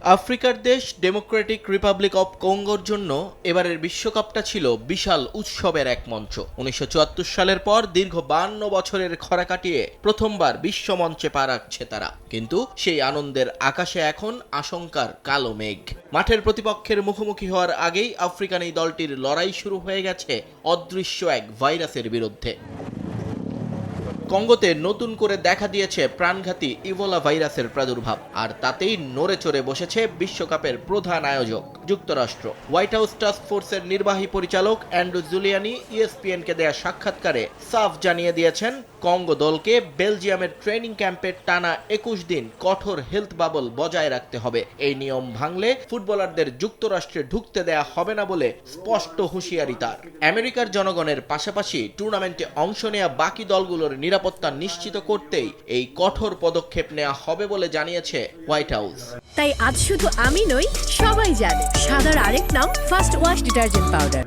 আফ্রিকার দেশ Democratic Republic of কঙ্গোর জন্য এবারের বিশ্বকাপটা ছিল বিশাল উৎসবের এক মঞ্চ। ১৯৭৪ সালের পর দীর্ঘ ৫২ বছরের খরা কাটিয়ে প্রথমবার বিশ্বমঞ্চে পা রাখছে তারা। কিন্তু সেই আনন্দের আকাশে এখন আশঙ্কার কালো মেঘ। মাঠের প্রতিপক্ষের মুখোমুখি হওয়ার আগেই আফ্রিকান এই দলটির লড়াই শুরু হয়ে গেছে অদৃশ্য এক ভাইরাসের বিরুদ্ধে। কঙ্গোতে নতুন করে দেখা দিয়েছে প্রাণঘাতী ইবোলা ভাইরাসের প্রাদুর্ভাব, আর তাতেই নড়ে চড়ে বসেছে বিশ্বকাপের প্রধান আয়োজক যুক্তরাষ্ট্র। হোয়াইট হাউস টাস্ক ফোর্সের নির্বাহী পরিচালক অ্যান্ড্রু জুলিয়ানি ইএসপিএনকে দেয়া সাক্ষাৎকারে সাফ জানিয়ে দিয়েছেন, কঙ্গো দলকে বেলজিয়ামের ট্রেনিং ক্যাম্পে টানা ২১ দিন কঠোর হেলথ বাবল বজায় রাখতে হবে। এই নিয়ম ভাঙলে ফুটবলারদের যুক্তরাষ্ট্রে ঢুকতে দেয়া হবে না বলে স্পষ্ট হুঁশিয়ারি তার। আমেরিকার জনগণের পাশাপাশি টুর্নামেন্টে অংশ নেয়া বাকি দলগুলোর নিরাপত্তা নিশ্চিত করতেই এই কঠোর পদক্ষেপ নেওয়া হবে বলে জানিয়েছে হোয়াইট হাউস। তাই আজ শুধু আমি নই, সবাই জানে সাদার আরেক নাম ফার্স্ট ওয়াশ ডিটারজেন্ট পাউডার।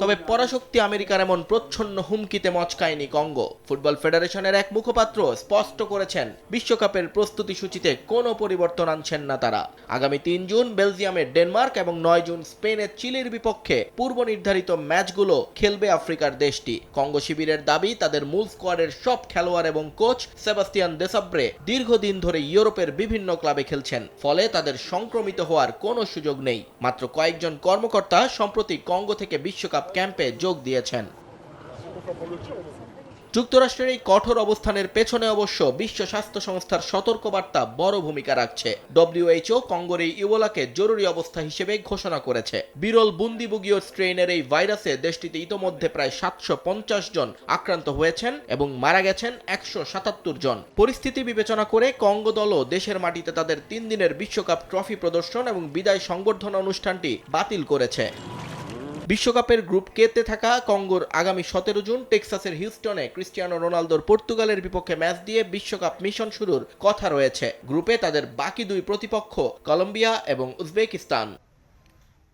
তবে পরাশক্তি আমেরিকার এমন প্রচ্ছন্ন হুমকিতে মচকায়নি কঙ্গো। ফুটবল ফেডারেশনের এক মুখপাত্র স্পষ্ট করেছেন, বিশ্বকাপের প্রস্তুতি সূচিতে কোনো পরিবর্তন আনছেন না তারা। আগামী ৩ জুন বেলজিয়ামের ডেনমার্ক এবং ৯ জুন স্পেনের চিলির বিপক্ষে পূর্ব নির্ধারিত ম্যাচগুলো খেলবে আফ্রিকার দেশটি। কঙ্গো শিবিরের দাবি, তাদের মূল স্কোয়াডের সব খেলোয়াড় এবং কোচ সেবাস্তিয়ান দেসাব্রে দীর্ঘদিন ধরে ইউরোপের বিভিন্ন ক্লাবে খেলছেন, ফলে তাদের সংক্রমিত হওয়ার কোনো সুযোগ নেই। মাত্র কয়েকজন কর্মকর্তা সম্প্রতি কঙ্গো থেকে বিশ্বকাপ ক্যাম্পে যোগ দিয়েছেন। যুক্তরাষ্ট্রের এই কঠোর অবস্থানের পেছনে অবশ্য বিশ্ব স্বাস্থ্য সংস্থার সতর্কবার্তা বড় ভূমিকা রাখছে। ডব্লিউএইচও কঙ্গোর এই ইবোলাকে জরুরি অবস্থা হিসেবে ঘোষণা করেছে। বিরল বুন্দিবুগীয় স্ট্রেইনের এই ভাইরাসে দেশটিতে ইতোমধ্যে প্রায় ৭৫০ জন আক্রান্ত হয়েছেন এবং মারা গেছেন ১৭৭ জন। পরিস্থিতি বিবেচনা করে কঙ্গো দলও দেশের মাটিতে তাদের ৩ দিনের বিশ্বকাপ ট্রফি প্রদর্শন এবং বিদায় সংবর্ধনা অনুষ্ঠানটি বাতিল করেছে। বিশ্বকাপের গ্রুপ কে-তে থাকা কঙ্গোর আগামী ১৭ জুন টেক্সাসের হিউস্টনে ক্রিস্টিয়ানো রোনালদোর পর্তুগালের বিপক্ষে ম্যাচ দিয়ে বিশ্বকাপ মিশন শুরুর কথা রয়েছে। গ্রুপে তাদের বাকি দুই প্রতিপক্ষ কলম্বিয়া এবং উজবেকিস্তান।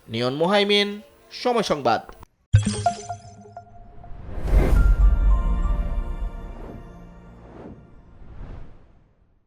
নিয়ন মোহাইমিন, সময় সংবাদ।